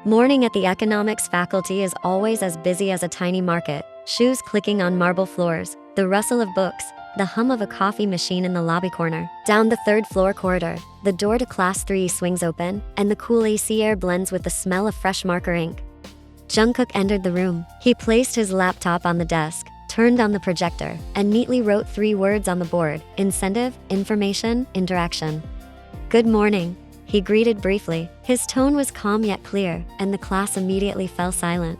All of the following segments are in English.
Morning at the economics faculty is always as busy as a tiny market. Shoes clicking on marble floors, the rustle of books, the hum of a coffee machine in the lobby corner. Down the third floor corridor, the door to Class 3 swings open, and the cool AC air blends with the smell of fresh marker ink. Jungkook entered the room. He placed his laptop on the desk, turned on the projector, and neatly wrote 3 words on the board: incentive, information, interaction. Good morning, he greeted briefly. His tone was calm yet clear, and the class immediately fell silent.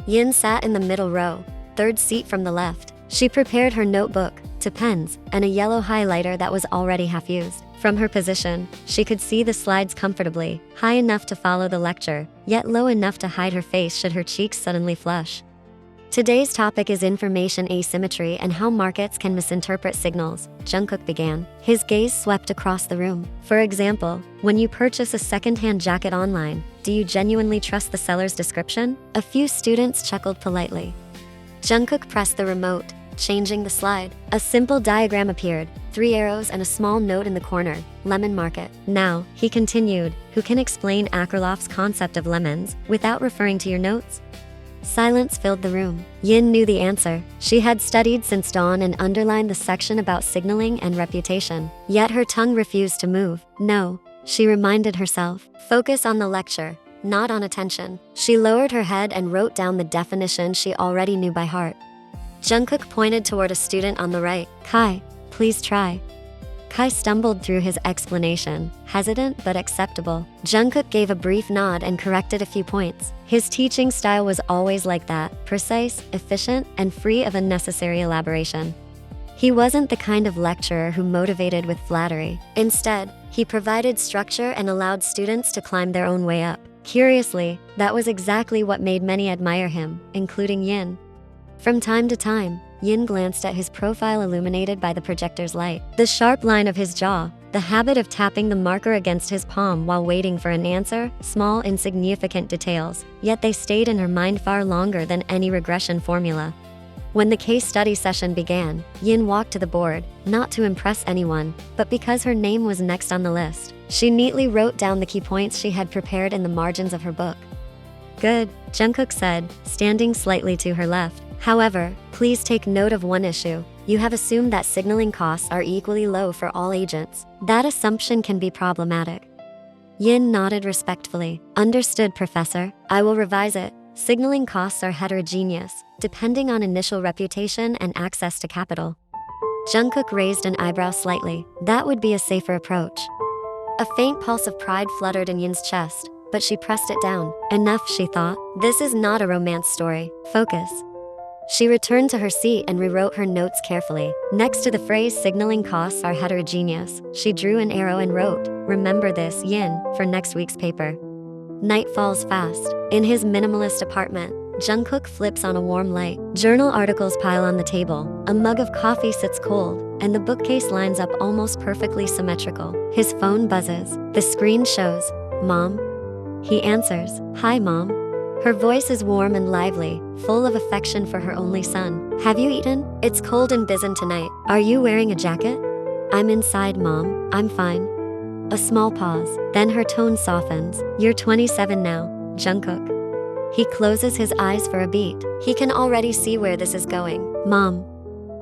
Yin sat in the middle row, third seat from the left. She prepared her notebook, 2 pens, and a yellow highlighter that was already half used. From her position, she could see the slides comfortably, high enough to follow the lecture, yet low enough to hide her face should her cheeks suddenly flush. Today's topic is information asymmetry and how markets can misinterpret signals, Jungkook began. His gaze swept across the room. For example, when you purchase a second-hand jacket online, do you genuinely trust the seller's description? A few students chuckled politely. Jungkook pressed the remote, changing the slide. A simple diagram appeared, 3 arrows and a small note in the corner, lemon market. Now, he continued, who can explain Akerlof's concept of lemons without referring to your notes? Silence filled the room. Yin knew the answer. She had studied since dawn and underlined the section about signaling and reputation. Yet her tongue refused to move. No, she reminded herself. Focus on the lecture, not on attention. She lowered her head and wrote down the definition she already knew by heart. Jungkook pointed toward a student on the right. Kai, please try. Kai stumbled through his explanation, hesitant but acceptable. Jungkook gave a brief nod and corrected a few points. His teaching style was always like that, precise, efficient, and free of unnecessary elaboration. He wasn't the kind of lecturer who motivated with flattery. Instead, he provided structure and allowed students to climb their own way up. Curiously, that was exactly what made many admire him, including Yin. From time to time, Yin glanced at his profile illuminated by the projector's light. The sharp line of his jaw, the habit of tapping the marker against his palm while waiting for an answer, small insignificant details, yet they stayed in her mind far longer than any regression formula. When the case study session began, Yin walked to the board, not to impress anyone, but because her name was next on the list. She neatly wrote down the key points she had prepared in the margins of her book. Good, Jungkook said, standing slightly to her left. However, please take note of one issue. You have assumed that signaling costs are equally low for all agents. That assumption can be problematic. Yin nodded respectfully. Understood, Professor. I will revise it. Signaling costs are heterogeneous, depending on initial reputation and access to capital. Jungkook raised an eyebrow slightly. That would be a safer approach. A faint pulse of pride fluttered in Yin's chest, but she pressed it down. Enough, she thought. This is not a romance story. Focus. She returned to her seat and rewrote her notes carefully. Next to the phrase signaling costs are heterogeneous, she drew an arrow and wrote, "Remember this, Yin, for next week's paper." Night falls fast. In his minimalist apartment, Jungkook flips on a warm light. Journal articles pile on the table, a mug of coffee sits cold, and the bookcase lines up almost perfectly symmetrical. His phone buzzes. The screen shows, "Mom?" He answers, "Hi, Mom." Her voice is warm and lively, full of affection for her only son. "Have you eaten? It's cold in Bizen tonight. Are you wearing a jacket?" "I'm inside, Mom. I'm fine." A small pause, then her tone softens. "You're 27 now, Jungkook." He closes his eyes for a beat. He can already see where this is going. "Mom,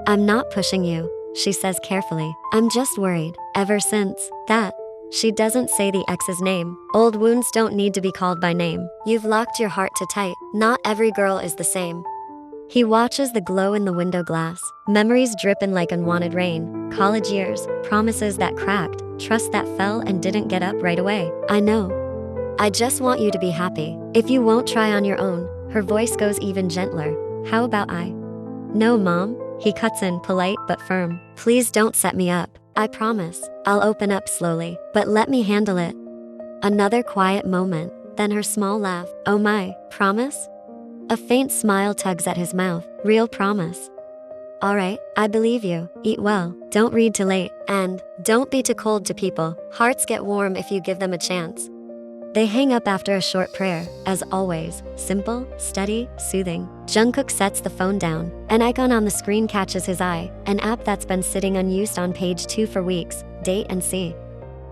I'm not pushing you," she says carefully. "I'm just worried. Ever since that." She doesn't say the ex's name. Old wounds don't need to be called by name. You've locked your heart too tight. Not every girl is the same. He watches the glow in the window glass. Memories dripping like unwanted rain. College years, promises that cracked, trust that fell and didn't get up right away. "I know. I just want you to be happy. If you won't try on your own," her voice goes even gentler. "How about I?" "No, Mom," he cuts in, polite but firm. "Please don't set me up. I promise, I'll open up slowly, but let me handle it." Another quiet moment, then her small laugh. "Oh my, promise?" A faint smile tugs at his mouth. "Real promise." "All right, I believe you. Eat well, don't read too late, and don't be too cold to people. Hearts get warm if you give them a chance." They hang up after a short prayer, as always, simple, steady, soothing. Jungkook sets the phone down. An icon on the screen catches his eye, an app that's been sitting unused on page 2 for weeks. Date and see.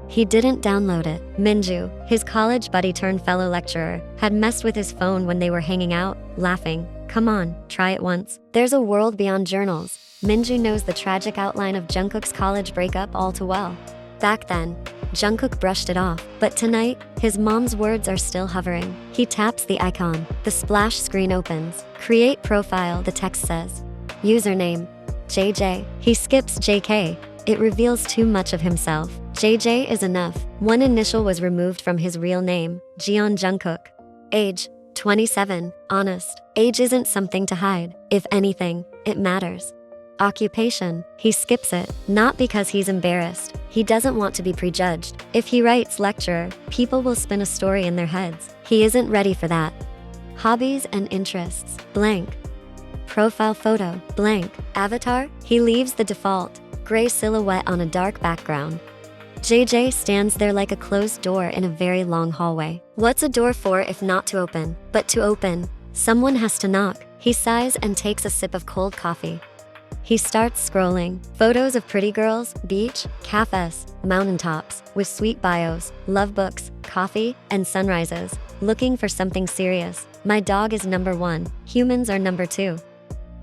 He didn't download it. Minju, his college buddy turned fellow lecturer, had messed with his phone when they were hanging out, laughing. Come on, try it once. There's a world beyond journals. Minju knows the tragic outline of Jungkook's college breakup all too well. Back then, Jungkook brushed it off, but tonight, his mom's words are still hovering. He taps the icon. The splash screen opens. Create profile, the text says. Username, JJ. He skips JK. It reveals too much of himself. JJ is enough. One initial was removed from his real name, Jeon Jungkook. Age, 27. Honest. Age isn't something to hide. If anything, it matters. Occupation, he skips it, not because he's embarrassed. He doesn't want to be prejudged. If he writes lecturer, people will spin a story in their heads. He isn't ready for that. Hobbies and interests, blank. Profile photo, blank. Avatar, he leaves the default, gray silhouette on a dark background. JJ stands there like a closed door in a very long hallway. What's a door for if not to open? But to open, someone has to knock. He sighs and takes a sip of cold coffee. He starts scrolling. Photos of pretty girls, beach, cafes, mountaintops, with sweet bios, love books, coffee, and sunrises. Looking for something serious. My dog is number 1. Humans are number 2.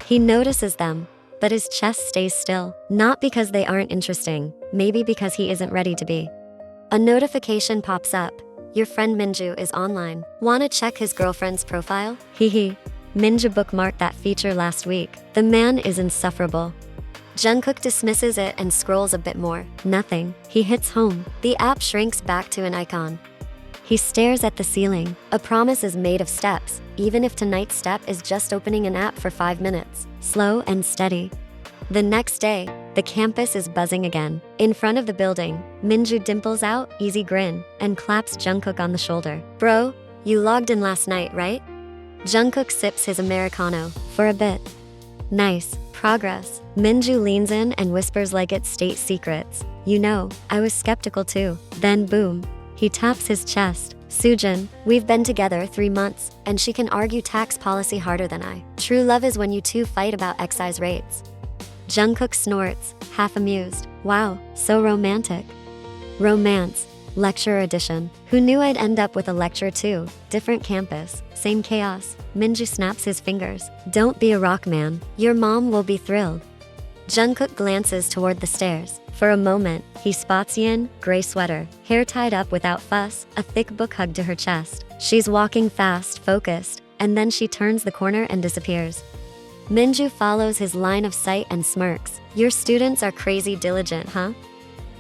He notices them, but his chest stays still. Not because they aren't interesting, maybe because he isn't ready to be. A notification pops up. Your friend Minju is online. Wanna check his girlfriend's profile? Hee. Minju bookmarked that feature last week. The man is insufferable. Jungkook dismisses it and scrolls a bit more. Nothing. He hits home. The app shrinks back to an icon. He stares at the ceiling. A promise is made of steps, even if tonight's step is just opening an app for 5 minutes. Slow and steady. The next day, the campus is buzzing again. In front of the building, Minju dimples out, easy grin, and claps Jungkook on the shoulder. Bro, you logged in last night, right? Jungkook sips his Americano. For a bit. Nice. Progress. Minju leans in and whispers like it's state secrets. You know, I was skeptical too. Then boom. He taps his chest. Sujin, we've been together 3 months, and she can argue tax policy harder than I. True love is when you two fight about excise rates. Jungkook snorts, half amused. Wow, so romantic. Romance. Lecture edition. Who knew I'd end up with a lecture too? Different campus, same chaos. Minju snaps his fingers. Don't be a rock man. Your mom will be thrilled. Jungkook glances toward the stairs. For a moment, he spots Yin, gray sweater, hair tied up without fuss, a thick book hugged to her chest. She's walking fast, focused, and then she turns the corner and disappears. Minju follows his line of sight and smirks. Your students are crazy diligent, huh?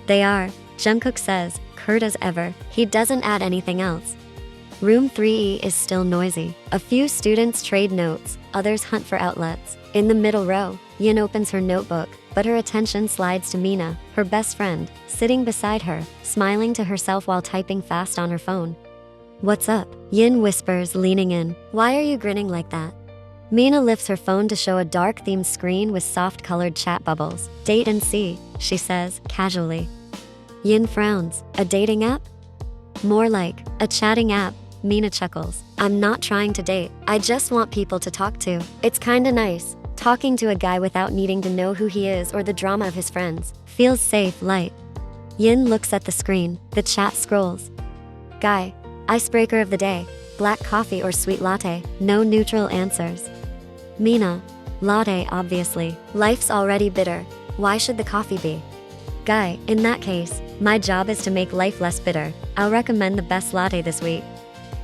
They are, Jungkook says, curt as ever. He doesn't add anything else. Room 3E is still noisy. A few students trade notes, others hunt for outlets. In the middle row, Yin opens her notebook, but her attention slides to Mina, her best friend, sitting beside her, smiling to herself while typing fast on her phone. What's up? Yin whispers, leaning in. Why are you grinning like that? Mina lifts her phone to show a dark-themed screen with soft-colored chat bubbles. Date and see, she says, casually. Yin frowns. A dating app? More like, a chatting app. Mina chuckles. I'm not trying to date. I just want people to talk to. It's kinda nice. Talking to a guy without needing to know who he is or the drama of his friends. Feels safe, light. Yin looks at the screen. The chat scrolls. Guy. Icebreaker of the day. Black coffee or sweet latte. No neutral answers. Mina. Latte, obviously. Life's already bitter. Why should the coffee be? Guy. In that case, my job is to make life less bitter. I'll recommend the best latte this week.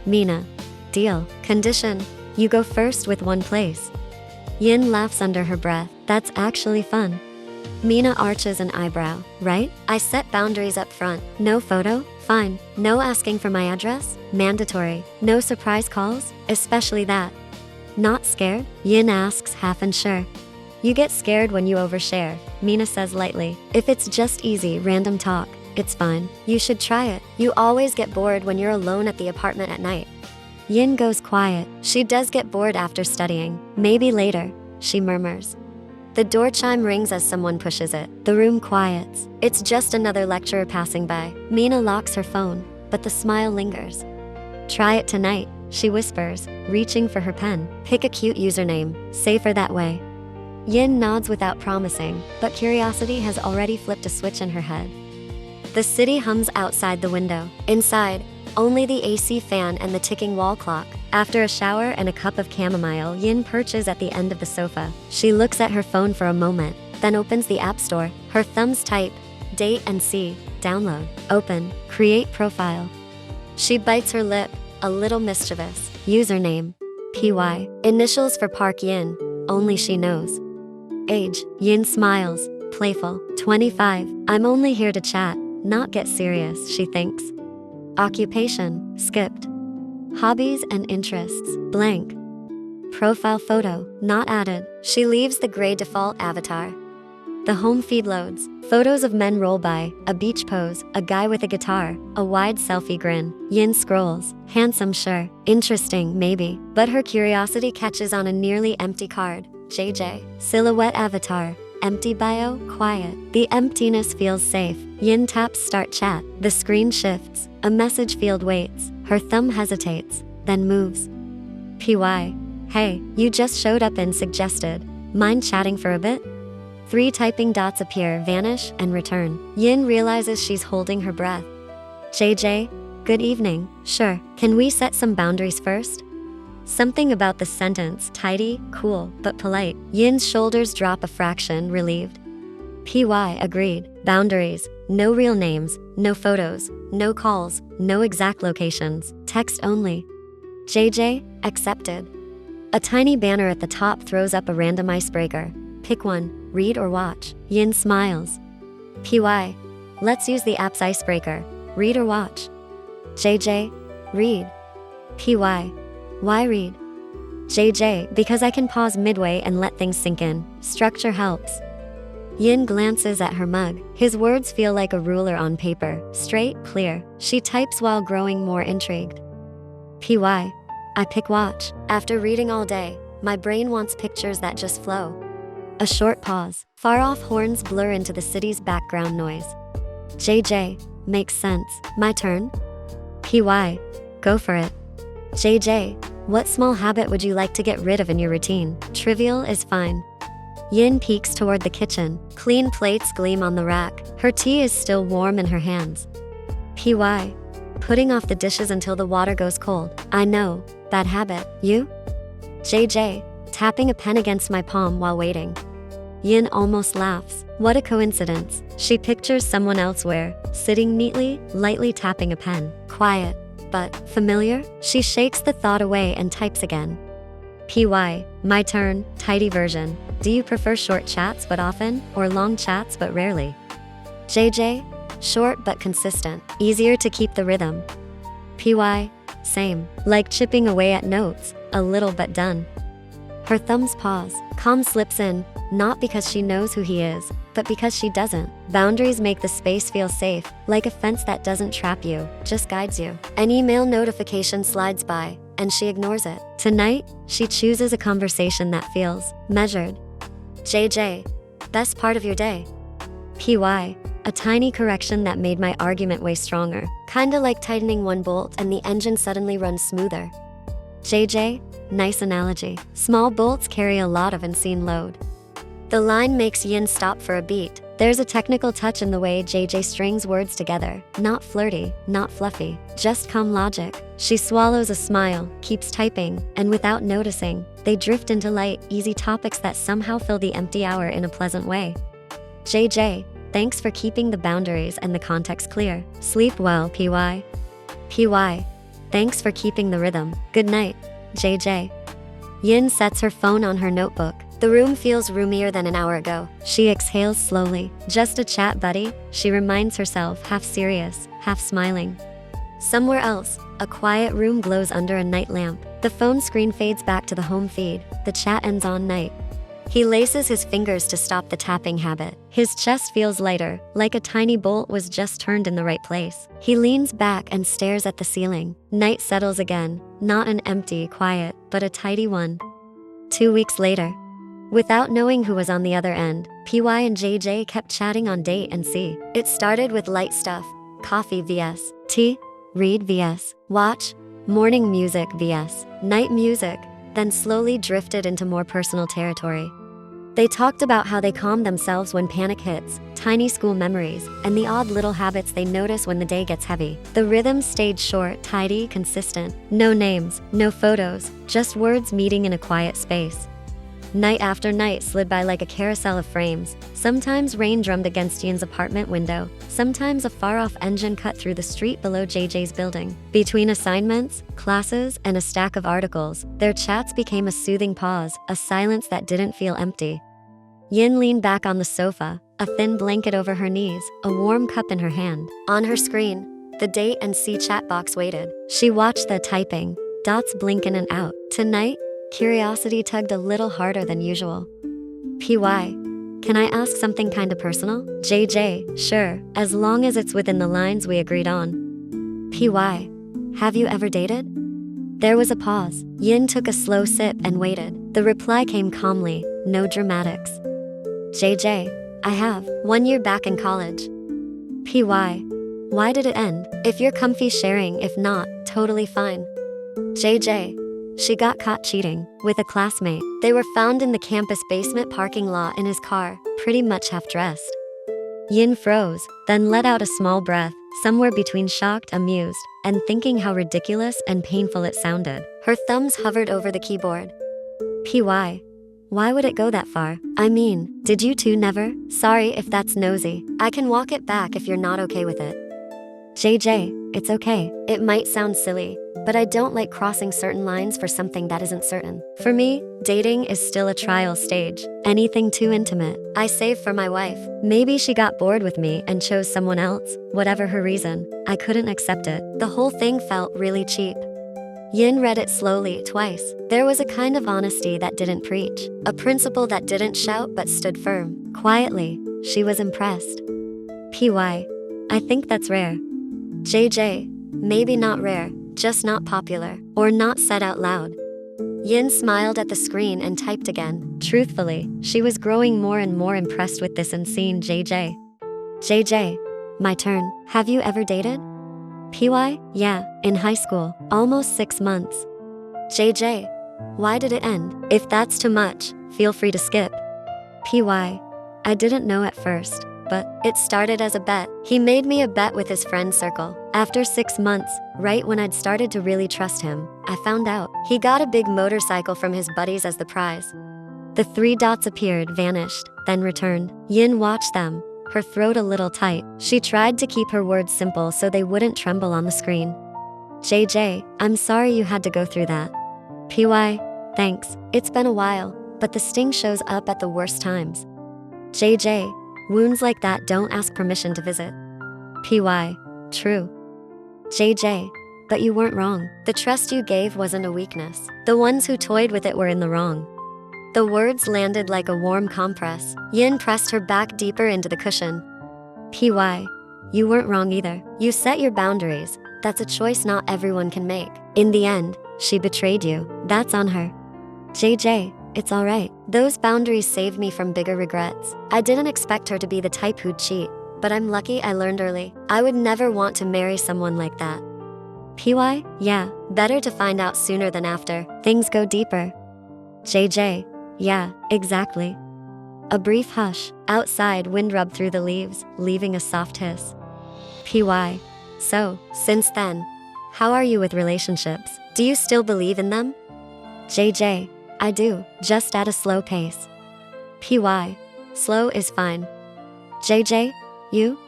Mina. Deal. Condition. You go first with one place. Yin laughs under her breath. That's actually fun. Mina arches an eyebrow. Right? I set boundaries up front. No photo? Fine. No asking for my address? Mandatory. No surprise calls? Especially that. Not scared? Yin asks, half unsure. You get scared when you overshare, Mina says lightly. If it's just easy, random talk, it's fine. You should try it. You always get bored when you're alone at the apartment at night. Yin goes quiet. She does get bored after studying. Maybe later, she murmurs. The door chime rings as someone pushes it. The room quiets. It's just another lecturer passing by. Mina locks her phone, but the smile lingers. Try it tonight, she whispers, reaching for her pen. Pick a cute username. Safer that way. Yin nods without promising, but curiosity has already flipped a switch in her head. The city hums outside the window. Inside, only the AC fan and the ticking wall clock. After a shower and a cup of chamomile, Yin perches at the end of the sofa. She looks at her phone for a moment, then opens the app store. Her thumbs type, date and see, download, open, create profile. She bites her lip, a little mischievous. Username, PY. Initials for Park Yin, only she knows. Age, Yin smiles, playful, 25. I'm only here to chat, not get serious, she thinks. Occupation, skipped. Hobbies and interests, blank. Profile photo, not added. She leaves the gray default avatar. The home feed loads. Photos of men roll by, a beach pose, a guy with a guitar, a wide selfie grin. Yin scrolls. Handsome, sure. Interesting, maybe. But her curiosity catches on a nearly empty card. JJ. Silhouette avatar. Empty bio, quiet. The emptiness feels safe. Yin taps start chat. The screen shifts. A message field waits. Her thumb hesitates, then moves. PY. Hey, you just showed up in suggested. Mind chatting for a bit? 3 typing dots appear, vanish, and return. Yin realizes she's holding her breath. JJ, good evening. Sure. Can we set some boundaries first? Something about the sentence, tidy, cool, but polite. Yin's shoulders drop a fraction, relieved. PY agreed. Boundaries. No real names, no photos, no calls, no exact locations. Text only. JJ, accepted. A tiny banner at the top throws up a random icebreaker. Pick one, read or watch. Yin smiles. PY, let's use the app's icebreaker. Read or watch. JJ, read. PY, why read? JJ, because I can pause midway and let things sink in. Structure helps. Yin glances at her mug. His words feel like a ruler on paper, straight, clear. She types while growing more intrigued. PY, I pick watch. After reading all day, my brain wants pictures that just flow. A short pause. Far-off horns blur into the city's background noise. JJ, makes sense. My turn? PY, go for it. JJ, what small habit would you like to get rid of in your routine? Trivial is fine. Yin peeks toward the kitchen. Clean plates gleam on the rack. Her tea is still warm in her hands. PY, putting off the dishes until the water goes cold. I know, bad habit. You? JJ, tapping a pen against my palm while waiting. Yin almost laughs. What a coincidence. She pictures someone elsewhere, sitting neatly, lightly tapping a pen. Quiet, but familiar? She shakes the thought away and types again. PY, my turn, tidy version. Do you prefer short chats but often, or long chats but rarely? JJ, short but consistent. Easier to keep the rhythm. PY, same. Like chipping away at notes, a little but done. Her thumbs pause. Calm slips in, not because she knows who he is, but because she doesn't. Boundaries make the space feel safe, like a fence that doesn't trap you, just guides you. An email notification slides by, and she ignores it. Tonight, she chooses a conversation that feels measured. JJ, best part of your day. PY, a tiny correction that made my argument way stronger. Kinda like tightening one bolt and the engine suddenly runs smoother. JJ, nice analogy. Small bolts carry a lot of unseen load. The line makes Yin stop for a beat. There's a technical touch in the way JJ strings words together. Not flirty, not fluffy, just calm logic. She swallows a smile, keeps typing, and without noticing, they drift into light, easy topics that somehow fill the empty hour in a pleasant way. JJ, thanks for keeping the boundaries and the context clear. Sleep well, PY. PY, thanks for keeping the rhythm. Good night, JJ. Yin sets her phone on her notebook. The room feels roomier than an hour ago. She exhales slowly. Just a chat, buddy, she reminds herself, half serious, half smiling. Somewhere else, a quiet room glows under a night lamp. The phone screen fades back to the home feed. The chat ends on night. He laces his fingers to stop the tapping habit. His chest feels lighter, like a tiny bolt was just turned in the right place. He leans back and stares at the ceiling. Night settles again, not an empty quiet, but a tidy one. 2 weeks later. Without knowing who was on the other end, PY and JJ kept chatting on date and see. It started with light stuff, coffee vs. tea, read vs. watch, morning music vs. night music, then slowly drifted into more personal territory. They talked about how they calm themselves when panic hits, tiny school memories, and the odd little habits they notice when the day gets heavy. The rhythm stayed short, tidy, consistent. No names, no photos, just words meeting in a quiet space. Night after night slid by like a carousel of frames. Sometimes rain drummed against Yin's apartment window. Sometimes a far-off engine cut through the street below JJ's building. Between assignments, classes, and a stack of articles, their chats became a soothing pause, a silence that didn't feel empty. Yin leaned back on the sofa, a thin blanket over her knees, a warm cup in her hand. On her screen, the date and see chat box waited. She watched the typing, dots blink in and out. Tonight, curiosity tugged a little harder than usual. PY, can I ask something kinda personal? JJ, sure, as long as it's within the lines we agreed on. PY, have you ever dated? There was a pause. Yin took a slow sip and waited. The reply came calmly, no dramatics. JJ, I have, 1 year back in college. PY, why did it end? If you're comfy sharing, if not, totally fine. JJ, she got caught cheating with a classmate. They were found in the campus basement parking lot in his car, pretty much half-dressed. Yin froze, then let out a small breath, somewhere between shocked, amused, and thinking how ridiculous and painful it sounded. Her thumbs hovered over the keyboard. PY, why would it go that far? I mean, did you two never? Sorry if that's nosy. I can walk it back if you're not okay with it. JJ, it's okay. It might sound silly, but I don't like crossing certain lines for something that isn't certain. For me, dating is still a trial stage. Anything too intimate, I save for my wife. Maybe she got bored with me and chose someone else. Whatever her reason, I couldn't accept it. The whole thing felt really cheap. Yin read it slowly, twice. There was a kind of honesty that didn't preach, a principle that didn't shout but stood firm. Quietly, she was impressed. PY, I think that's rare. JJ, maybe not rare, just not popular, or not said out loud. Yin smiled at the screen and typed again. Truthfully, she was growing more and more impressed with this unseen JJ. JJ, my turn. Have you ever dated? PY, yeah, in high school, almost 6 months. JJ, why did it end? If that's too much, feel free to skip. PY, I didn't know at first, but it started as a bet. He made me a bet with his friend circle. After 6 months, right when I'd started to really trust him, I found out. He got a big motorcycle from his buddies as the prize. The 3 dots appeared, vanished, then returned. Yin watched them, her throat a little tight. She tried to keep her words simple so they wouldn't tremble on the screen. JJ, I'm sorry you had to go through that. PY, thanks. It's been a while, but the sting shows up at the worst times. JJ, wounds like that don't ask permission to visit. PY, true. JJ, but you weren't wrong. The trust you gave wasn't a weakness. The ones who toyed with it were in the wrong. The words landed like a warm compress. Yin pressed her back deeper into the cushion. PY, you weren't wrong either. You set your boundaries. That's a choice not everyone can make. In the end, she betrayed you. That's on her. JJ, it's alright. Those boundaries saved me from bigger regrets. I didn't expect her to be the type who'd cheat, but I'm lucky I learned early. I would never want to marry someone like that. PY, yeah, better to find out sooner than after. Things go deeper. JJ, yeah, exactly. A brief hush. Outside, wind rubbed through the leaves, leaving a soft hiss. PY, so, since then, how are you with relationships? Do you still believe in them? JJ, I do, just at a slow pace. PY, slow is fine. JJ, you?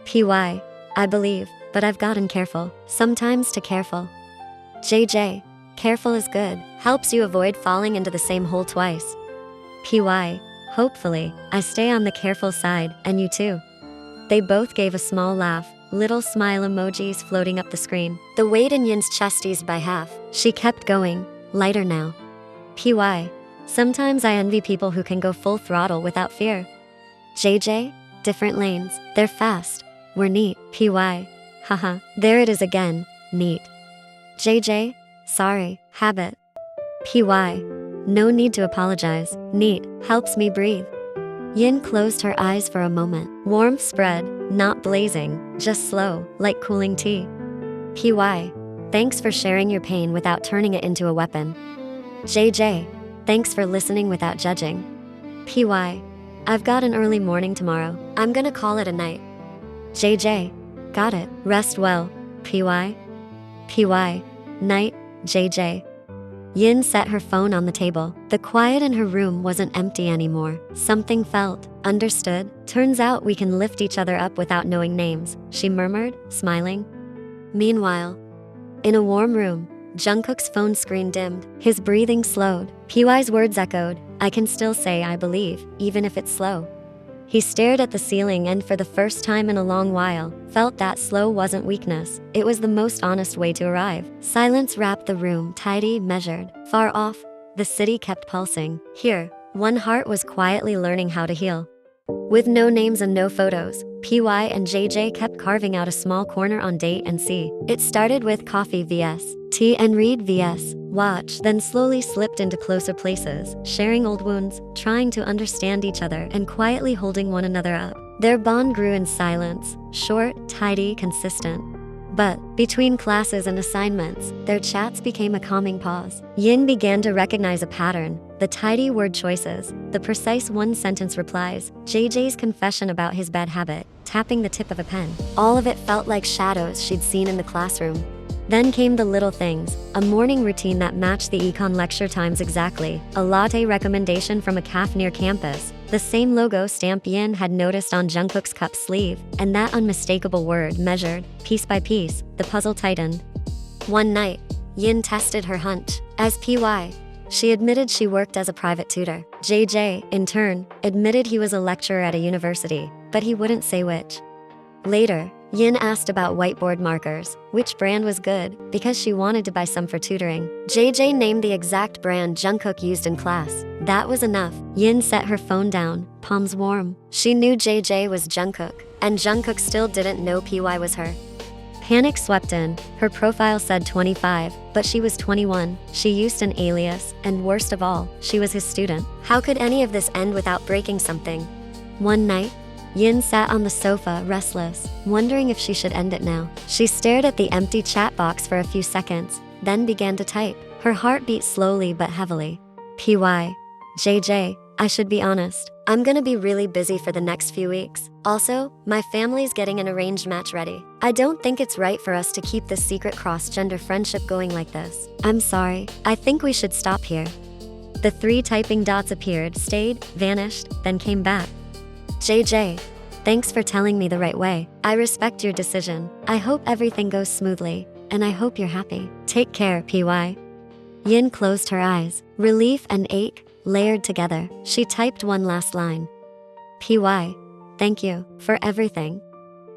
PY, I believe, but I've gotten careful, sometimes too careful. JJ, careful is good, helps you avoid falling into the same hole twice. PY, hopefully, I stay on the careful side, and you too. They both gave a small laugh, little smile emojis floating up the screen. The weight in Yin's chest eased by half. She kept going, lighter now. PY, sometimes I envy people who can go full throttle without fear. JJ, different lanes, they're fast, we're neat. PY, haha, there it is again, neat. JJ, sorry, habit. PY, no need to apologize, neat, helps me breathe. Yin closed her eyes for a moment. Warmth spread, not blazing, just slow, like cooling tea. PY, thanks for sharing your pain without turning it into a weapon. JJ, thanks for listening without judging. PY, I've got an early morning tomorrow. I'm gonna call it a night. JJ. Got it. Rest well. PY. PY. Night, JJ. Yin set her phone on the table. The quiet in her room wasn't empty anymore. Something felt. Understood. Turns out we can lift each other up without knowing names, she murmured, smiling. Meanwhile, in a warm room, Jungkook's phone screen dimmed. His breathing slowed. PY's words echoed. I can still say I believe, even if it's slow. He stared at the ceiling and for the first time in a long while, felt that slow wasn't weakness. It was the most honest way to arrive. Silence wrapped the room, tidy, measured. Far off, the city kept pulsing. Here, one heart was quietly learning how to heal. With no names and no photos, PY and JJ kept carving out a small corner on date and see. It started with coffee vs. tea and read vs. watch, then slowly slipped into closer places, sharing old wounds, trying to understand each other and quietly holding one another up. Their bond grew in silence, short, tidy, consistent. But between classes and assignments, their chats became a calming pause. Yin began to recognize a pattern. The tidy word choices, the precise one-sentence replies, JJ's confession about his bad habit, tapping the tip of a pen. All of it felt like shadows she'd seen in the classroom. Then came the little things, a morning routine that matched the econ lecture times exactly, a latte recommendation from a cafe near campus, the same logo stamp Yin had noticed on Jungkook's cup sleeve, and that unmistakable word measured. Piece by piece, the puzzle tightened. One night, Yin tested her hunch. As PY, she admitted she worked as a private tutor. JJ, in turn, admitted he was a lecturer at a university, but he wouldn't say which. Later, Yin asked about whiteboard markers, which brand was good, because she wanted to buy some for tutoring. JJ named the exact brand Jungkook used in class. That was enough. Yin set her phone down, palms warm. She knew JJ was Jungkook, and Jungkook still didn't know PY was her. Panic swept in. Her profile said 25, but she was 21. She used an alias, and worst of all, she was his student. How could any of this end without breaking something? One night, Yin sat on the sofa, restless, wondering if she should end it now. She stared at the empty chat box for a few seconds, then began to type. Her heart beat slowly but heavily. PY. JJ, I should be honest. I'm gonna be really busy for the next few weeks. Also, my family's getting an arranged match ready. I don't think it's right for us to keep this secret cross-gender friendship going like this. I'm sorry. I think we should stop here. The 3 typing dots appeared, stayed, vanished, then came back. JJ, thanks for telling me the right way. I respect your decision. I hope everything goes smoothly, and I hope you're happy. Take care, PY. Yin closed her eyes. Relief and ache layered together. She typed one last line. PY, thank you for everything.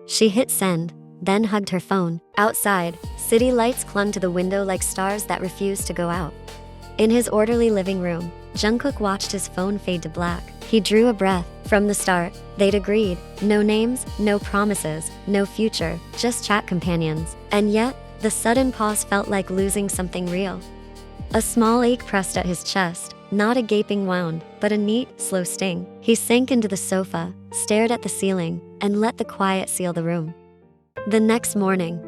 She hit send, then hugged her phone. Outside, city lights clung to the window like stars that refused to go out. In his orderly living room, Jungkook watched his phone fade to black. He drew a breath. From the start, they'd agreed. No names, no promises, no future, just chat companions. And yet, the sudden pause felt like losing something real. A small ache pressed at his chest, not a gaping wound, but a neat, slow sting. He sank into the sofa, stared at the ceiling, and let the quiet seal the room. The next morning,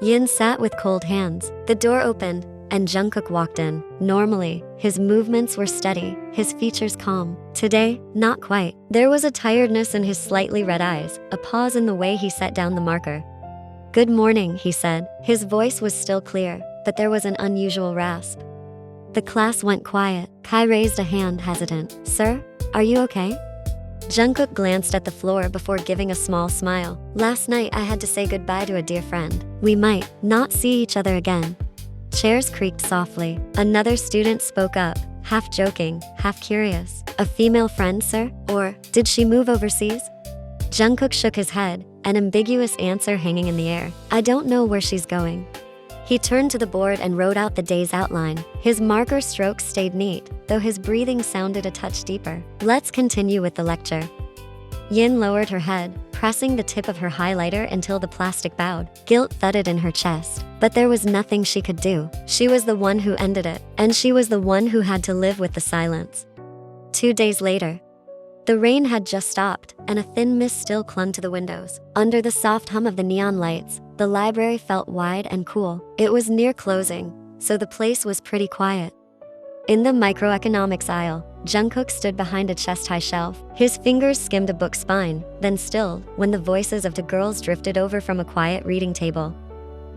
Yin sat with cold hands. The door opened, and Jungkook walked in. Normally, his movements were steady, his features calm. Today, not quite. There was a tiredness in his slightly red eyes, a pause in the way he set down the marker. Good morning, he said. His voice was still clear, but there was an unusual rasp. The class went quiet. Kai raised a hand, hesitant. Sir, are you okay? Jungkook glanced at the floor before giving a small smile. Last night I had to say goodbye to a dear friend. We might not see each other again. Chairs creaked softly. Another student spoke up, half joking, half curious. A female friend, sir? Or did she move overseas? Jungkook shook his head, an ambiguous answer hanging in the air. I don't know where she's going. He turned to the board and wrote out the day's outline. His marker strokes stayed neat, though his breathing sounded a touch deeper. Let's continue with the lecture. Yin lowered her head, pressing the tip of her highlighter until the plastic bowed. Guilt thudded in her chest, but there was nothing she could do. She was the one who ended it, and she was the one who had to live with the silence. 2 days later, the rain had just stopped, and a thin mist still clung to the windows. Under the soft hum of the neon lights, the library felt wide and cool. It was near closing, so the place was pretty quiet. In the microeconomics aisle, Jungkook stood behind a chest-high shelf. His fingers skimmed a book spine, then stilled, when the voices of the girls drifted over from a quiet reading table.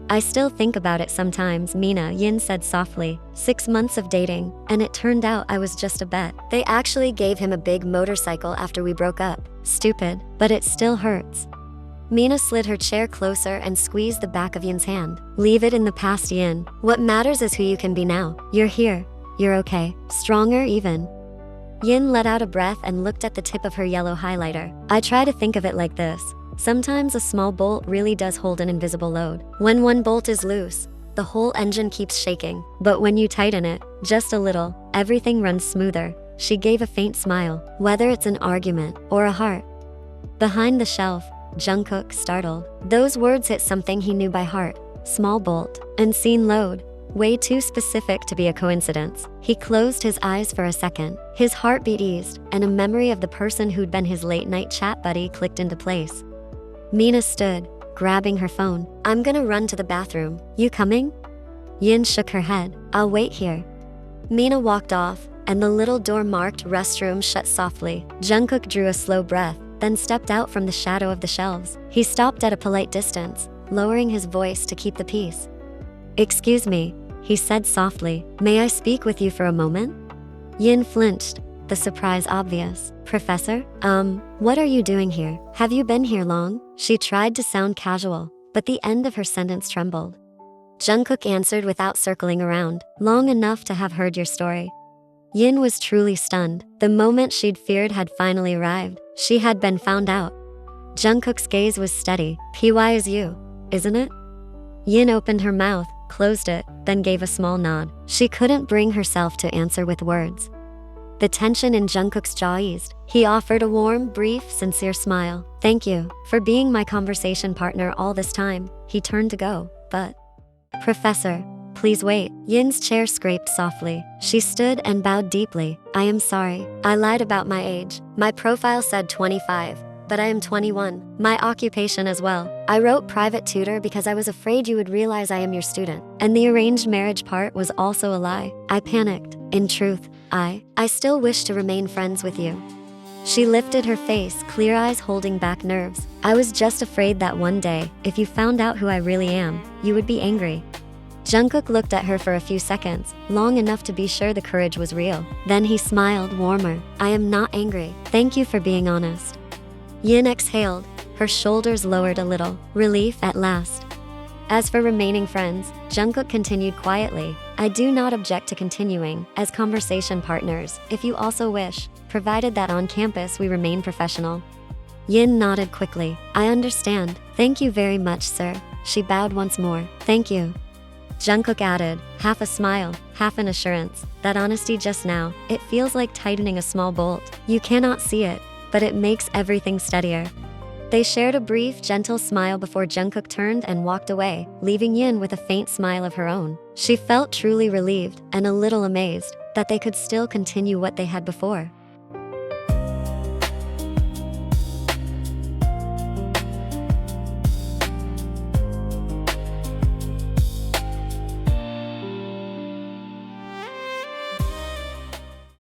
I still think about it sometimes, Mina, Yin said softly. 6 months of dating, and it turned out I was just a bet. They actually gave him a big motorcycle after we broke up. Stupid, but it still hurts. Mina slid her chair closer and squeezed the back of Yin's hand. Leave it in the past, Yin. What matters is who you can be now. You're here. You're okay. Stronger even. Yin let out a breath and looked at the tip of her yellow highlighter. I try to think of it like this. Sometimes a small bolt really does hold an invisible load. When one bolt is loose, the whole engine keeps shaking. But when you tighten it, just a little, everything runs smoother. She gave a faint smile, whether it's an argument or a heart. Behind the shelf, Jungkook startled. Those words hit something he knew by heart. Small bolt, unseen load. Way too specific to be a coincidence. He closed his eyes for a second. His heartbeat eased, and a memory of the person who'd been his late-night chat buddy clicked into place. Mina stood, grabbing her phone. I'm gonna run to the bathroom. You coming? Yin shook her head. I'll wait here. Mina walked off, and the little door marked restroom shut softly. Jungkook drew a slow breath, then stepped out from the shadow of the shelves. He stopped at a polite distance, lowering his voice to keep the peace. Excuse me, he said softly. May I speak with you for a moment? Yin flinched, the surprise obvious. Professor? What are you doing here? Have you been here long? She tried to sound casual, but the end of her sentence trembled. Jungkook answered without circling around. Long enough to have heard your story. Yin was truly stunned. The moment she'd feared had finally arrived. She had been found out. Jungkook's gaze was steady. PY is you, isn't it? Yin opened her mouth, closed it, then gave a small nod. She couldn't bring herself to answer with words. The tension in Jungkook's jaw eased. He offered a warm, brief, sincere smile. Thank you for being my conversation partner all this time. He turned to go, but... Professor, please wait. Yin's chair scraped softly. She stood and bowed deeply. I am sorry. I lied about my age. My profile said 25, but I am 21. My occupation as well. I wrote private tutor because I was afraid you would realize I am your student. And the arranged marriage part was also a lie. I panicked. In truth, I still wish to remain friends with you. She lifted her face, clear eyes holding back nerves. I was just afraid that one day, if you found out who I really am, you would be angry. Jungkook looked at her for a few seconds, long enough to be sure the courage was real. Then he smiled warmer. I am not angry. Thank you for being honest. Yin exhaled, her shoulders lowered a little, relief at last. As for remaining friends, Jungkook continued quietly. I do not object to continuing as conversation partners, if you also wish, provided that on campus we remain professional. Yin nodded quickly. I understand. Thank you very much, sir. She bowed once more. Thank you. Jungkook added, half a smile, half an assurance. That honesty just now, it feels like tightening a small bolt. You cannot see it, but it makes everything steadier. They shared a brief, gentle smile before Jungkook turned and walked away, leaving Yin with a faint smile of her own. She felt truly relieved and a little amazed that they could still continue what they had before.